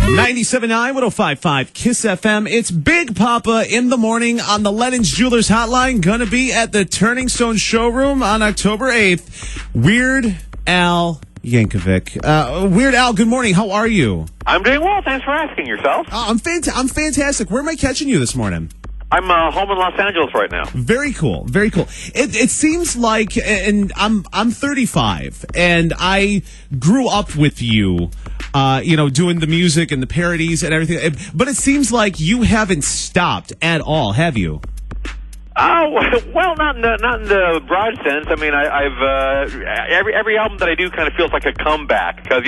97.9, 105.5 Kiss FM. It's Big Poppa in the morning on the Lennon's Jewelers Hotline. Gonna be at the Turning Stone Showroom on October 8th. Weird Al Yankovic. Weird Al, good morning. How are you? I'm doing well. Thanks for asking. Yourself? I'm fantastic. Where am I catching you this morning? I'm home in Los Angeles right now. Very cool. Very cool. It seems like, and I'm 35, and I grew up with you, doing the music and the parodies and everything. But it seems like you haven't stopped at all, have you? Oh, well, not in the broad sense. I mean, I've every album that I do kind of feels like a comeback because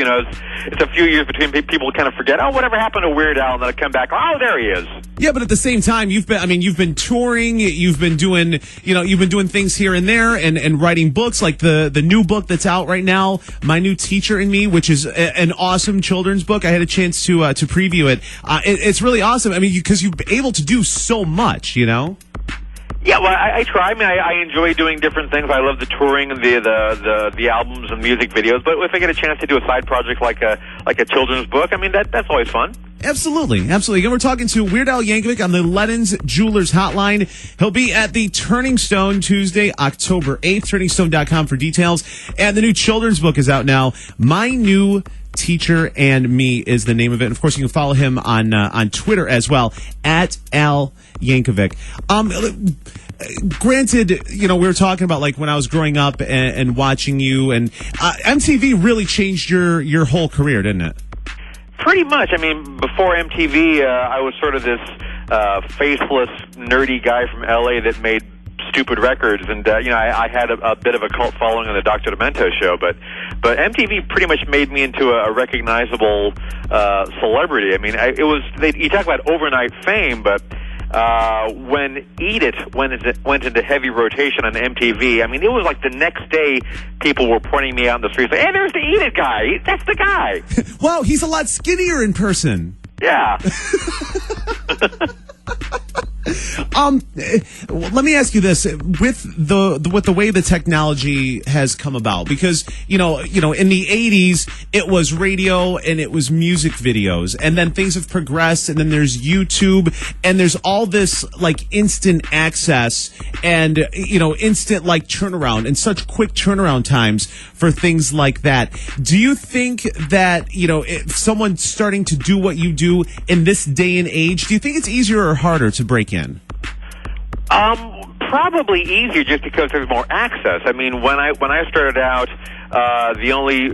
it's a few years between people kind of forget. Oh, whatever happened to Weird Al? And then I come back. Oh, there he is. Yeah, but at the same time, you've been touring. You've been doing things here and there, and writing books like the new book that's out right now, My New Teacher and Me, which is an awesome children's book. I had a chance to preview it. It's really awesome. I mean, because you're able to do so much, Yeah, well, I try. I mean, I enjoy doing different things. I love the touring and the albums and music videos. But if I get a chance to do a side project like a children's book, I mean, that's always fun. Absolutely. Again, we're talking to Weird Al Yankovic on the Lennon's Jewelers Hotline. He'll be at the Turning Stone Tuesday, October 8th. TurningStone.com for details. And the new children's book is out now. My New Teacher and Me is the name of it. And of course, you can follow him on Twitter as well, at Al Yankovic. Granted, we were talking about like when I was growing up and watching you, and MTV really changed your whole career, didn't it? Pretty much. I mean, before MTV, I was sort of this faceless, nerdy guy from LA that made stupid records, and I had a bit of a cult following on the Dr. Demento show, but MTV pretty much made me into a recognizable celebrity. I mean, you talk about overnight fame, but when Eat It went into heavy rotation on MTV, I mean, it was like the next day people were pointing me out in the streets, like, hey, there's the Eat It guy. That's the guy. Wow, he's a lot skinnier in person. Yeah. Let me ask you this: with the way the technology has come about, because in the 80s it was radio and it was music videos, and then things have progressed, and then there's YouTube, and there's all this like instant access and instant like turnaround and such quick turnaround times for things like that. Do you think that if someone's starting to do what you do in this day and age, do you think it's easier or harder to break in? Probably easier just because there's more access. I mean, when I started out, the only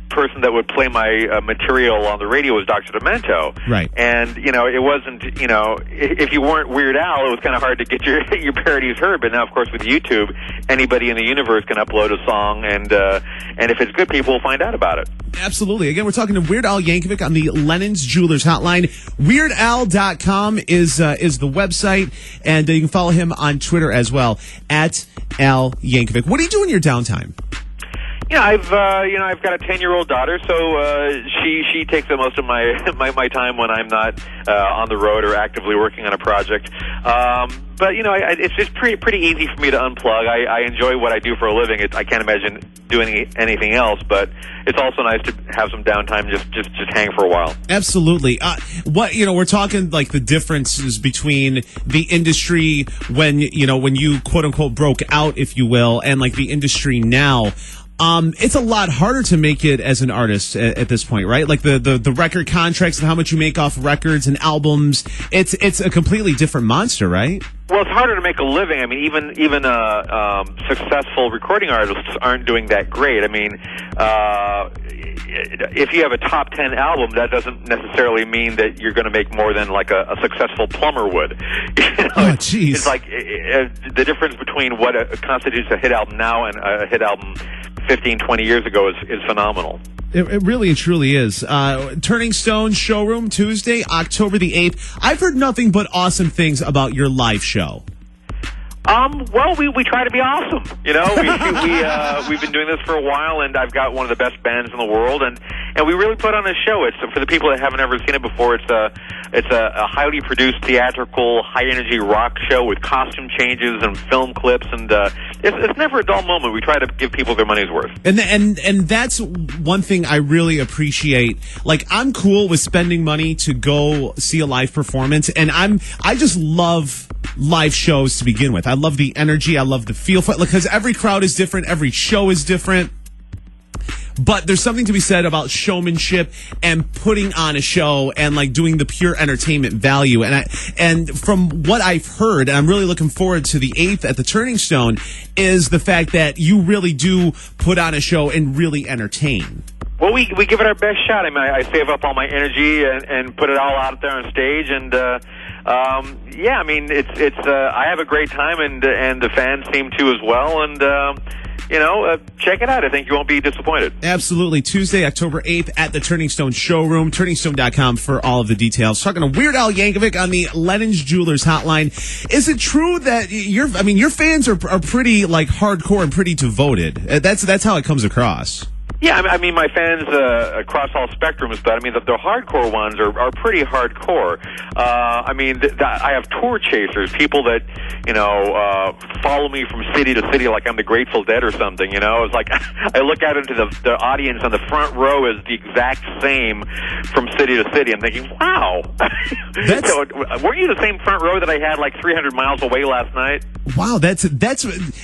person that would play my material on the radio was Dr. Demento. Right. And, it wasn't, if you weren't Weird Al, it was kind of hard to get your parodies heard. But now, of course, with YouTube, anybody in the universe can upload a song, and if it's good, people will find out about it. Absolutely. Again, we're talking to Weird Al Yankovic on the Lennon's Jewelers Hotline. WeirdAl.com is the website, and you can follow him on Twitter as well, at Al Yankovic. What do you do in your downtime? I've got a 10-year-old daughter, so she takes up most of my time when I'm not on the road or actively working on a project. But it's just pretty easy for me to unplug. I enjoy what I do for a living. I can't imagine doing anything else, but it's also nice to have some downtime, just hang for a while. Absolutely. We're talking like the differences between the industry when you quote unquote broke out, if you will, and like the industry now. It's a lot harder to make it as an artist at this point, right? Like the record contracts and how much you make off records and albums. It's a completely different monster, right? Well, it's harder to make a living. I mean, even successful recording artists aren't doing that great. I mean, if you have a top 10 album, that doesn't necessarily mean that you're going to make more than like a successful plumber would. Oh, jeez. It's like the difference between what constitutes a hit album now and a hit album 15, 20 years ago is phenomenal. It really and truly is. Turning Stone Showroom, Tuesday, October the 8th. I've heard nothing but awesome things about your live show. Well, we try to be awesome. We've been doing this for a while, and I've got one of the best bands in the world, and and we really put on a show. It's for the people that haven't ever seen it before. It's a highly produced theatrical, high energy rock show with costume changes and film clips, and it's never a dull moment. We try to give people their money's worth. And that's one thing I really appreciate. Like, I'm cool with spending money to go see a live performance, and I just love live shows to begin with. I love the energy. I love the feel for it, because every crowd is different. Every show is different. But there's something to be said about showmanship and putting on a show and like doing the pure entertainment value. And from what I've heard, and I'm really looking forward to the 8th at the Turning Stone, is the fact that you really do put on a show and really entertain. Well, we give it our best shot. I mean, I save up all my energy and put it all out there on stage, and yeah, I mean, it's I have a great time, and the fans seem to as well, and check it out. I think you won't be disappointed. Absolutely. Tuesday, October 8th at the Turning Stone Showroom, turningstone.com for all of the details. Talking to Weird Al Yankovic on the Lennon's Jewelers hotline. Is it true that your fans are pretty like hardcore and pretty devoted? That's how it comes across. Yeah, I mean, my fans across all spectrums, but I mean, the hardcore ones are pretty hardcore. I mean, I have tour chasers, people that, follow me from city to city like I'm the Grateful Dead or something, It's like, I look out into the audience, and the front row is the exact same from city to city. I'm thinking, wow. So, weren't you the same front row that I had like 300 miles away last night? Wow, that's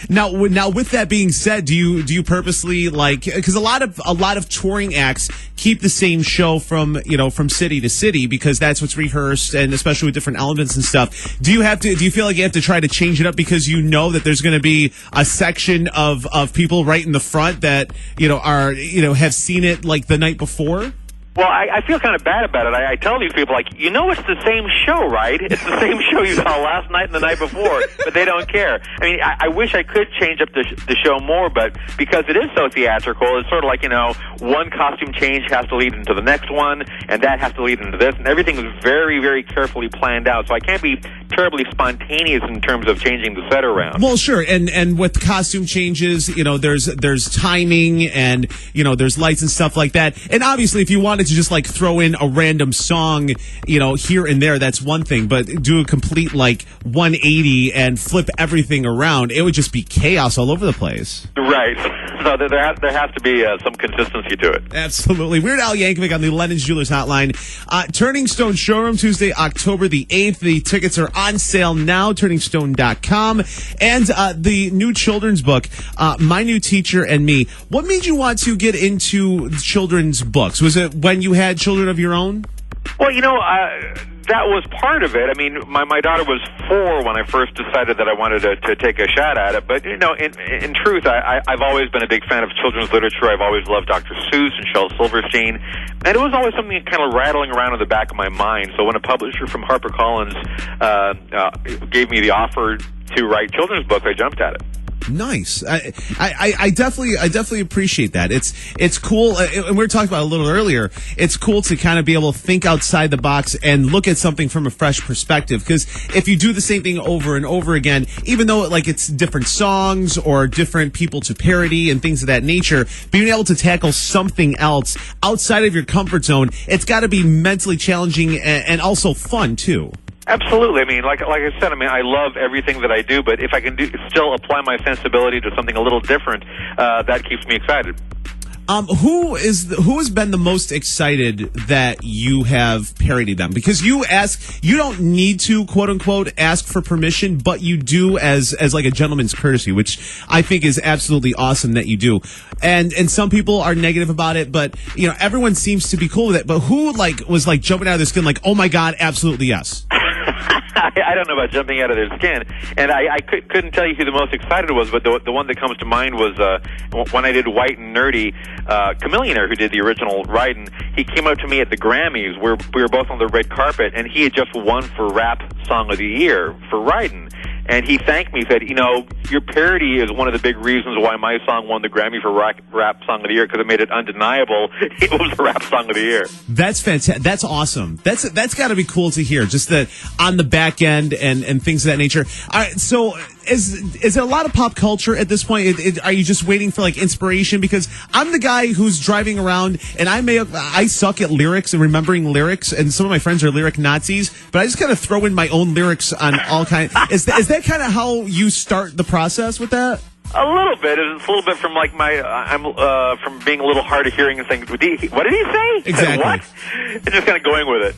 now. With that being said, do you purposely because a lot of touring acts keep the same show from city to city because that's what's rehearsed, and especially with different elements and stuff. Do you feel like you have to try to change it up because you know that there's going to be a section of people right in the front that have seen it like the night before? Well, I feel kind of bad about it. I tell these people, it's the same show, right? It's the same show you saw last night and the night before, but they don't care. I mean, I wish I could change up the show more, but because it is so theatrical, it's sort of like, one costume change has to lead into the next one, and that has to lead into this, and everything is very, very carefully planned out, so I can't be terribly spontaneous in terms of changing the set around. Well, sure, and with costume changes, there's timing, and, there's lights and stuff like that, and obviously if you wanted to just throw in a random song, here and there, that's one thing, but do a complete 180 and flip everything around, it would just be chaos all over the place. Right. So there has to be some consistency to it. Absolutely. Weird Al Yankovic on the Lennon's Jewelers hotline. Turning Stone Showroom, Tuesday, October the 8th. The tickets are on sale now, turningstone.com. And the new children's book, My New Teacher and Me. What made you want to get into children's books? Was it when you had children of your own? Well, that was part of it. I mean, my daughter was 4 when I first decided that I wanted to take a shot at it. But, in truth, I've always been a big fan of children's literature. I've always loved Dr. Seuss and Shel Silverstein. And it was always something kind of rattling around in the back of my mind. So when a publisher from HarperCollins gave me the offer to write children's books, I jumped at it. Nice. I definitely appreciate that. It's cool, and we were talking about it a little earlier. It's cool to kind of be able to think outside the box and look at something from a fresh perspective. Because if you do the same thing over and over again, even though it's different songs or different people to parody and things of that nature, being able to tackle something else outside of your comfort zone, it's got to be mentally challenging and also fun too. Absolutely. I mean, like I said, I love everything that I do, but if I can still apply my sensibility to something a little different, that keeps me excited. Who has been the most excited that you have parodied them? Because you don't need to, quote unquote, ask for permission, but you do as a gentleman's courtesy, which I think is absolutely awesome that you do. And some people are negative about it, but everyone seems to be cool with it. But who was jumping out of their skin oh my God, absolutely yes. I don't know about jumping out of their skin, and I couldn't tell you who the most excited was, but the one that comes to mind was when I did White and Nerdy. Chameleonaire, who did the original Ryden, he came up to me at the Grammys, where we were both on the red carpet, and he had just won for Rap Song of the Year for Ryden. And he thanked me, said, your parody is one of the big reasons why my song won the Grammy for Rap Song of the Year, because it made it undeniable it was the Rap Song of the Year. That's fantastic. That's awesome. That's got to be cool to hear, just on the back end and things of that nature. All right, so Is it a lot of pop culture at this point? Are you just waiting for like inspiration? Because I'm the guy who's driving around and I suck at lyrics and remembering lyrics, and some of my friends are lyric Nazis, but I just kind of throw in my own lyrics on all kind. Is that kind of how you start the process with that? A little bit. It's a little bit from like from being a little hard of hearing and saying, what did he say? Exactly. What? And just kind of going with it.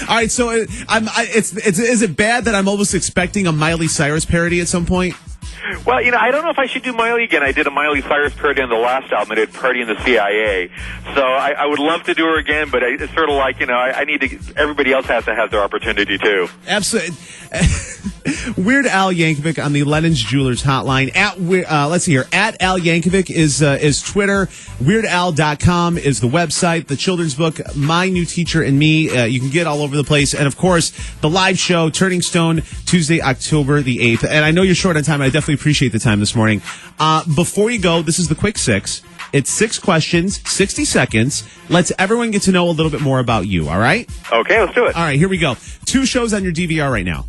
All right, so is it bad that I'm almost expecting a Miley Cyrus parody at some point? Well, I don't know if I should do Miley again. I did a Miley Cyrus parody on the last album. I did Party in the CIA. So I would love to do her again, but it's sort of like, I need to, everybody else has to have their opportunity too. Absolutely. Weird Al Yankovic on the Lennon's Jewelers hotline. Let's see here. At Al Yankovic is Twitter. WeirdAl.com is the website. The children's book, My New Teacher and Me, you can get all over the place. And of course, the live show, Turning Stone, Tuesday, October the 8th. And I know you're short on time. I definitely appreciate the time this morning. Before you go, this is the quick six. It's 6 questions, 60 seconds. Let's everyone get to know a little bit more about you, all right? Okay, let's do it. All right, here we go. 2 shows on your DVR right now.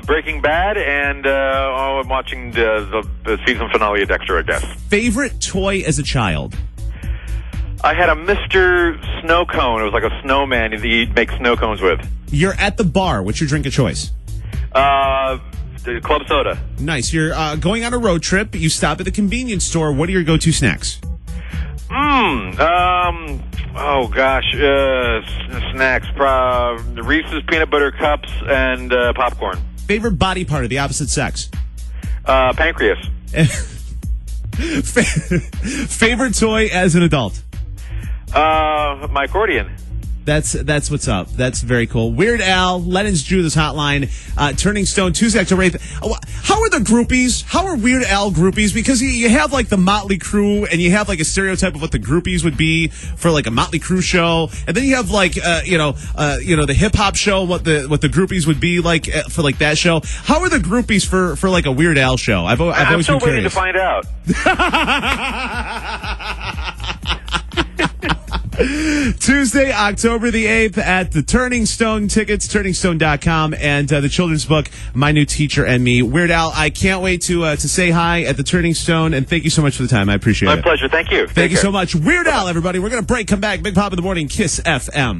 Breaking Bad, and I'm watching the season finale of Dexter, I guess. Favorite toy as a child? I had a Mr. Snow Cone. It was like a snowman that you'd make snow cones with. You're at the bar. What's your drink of choice? Club soda. Nice. You're going on a road trip. You stop at the convenience store. What are your go-to snacks? Oh gosh, snacks. Reese's peanut butter cups and popcorn. Favorite body part of the opposite sex? Pancreas. Favorite toy as an adult? My accordion. That's what's up. That's very cool. Weird Al, Lennon's Jewelers hotline, Turning Stone, Tuesday, October 8th. How are the groupies? How are Weird Al groupies? Because you have like the Motley Crue, and you have like a stereotype of what the groupies would be for like a Motley Crue show, and then you have like the hip hop show, what the groupies would be like for like that show. How are the groupies for like a Weird Al show? I've always been curious. I'm still waiting to find out. Tuesday, October the 8th at the Turning Stone. Tickets, turningstone.com, and the children's book, My New Teacher and Me. Weird Al, I can't wait to say hi at the Turning Stone, and thank you so much for the time. I appreciate it. My pleasure. Thank you. Thank you so much. Weird Al, everybody. We're going to break, come back. Big Pop in the Morning, Kiss FM.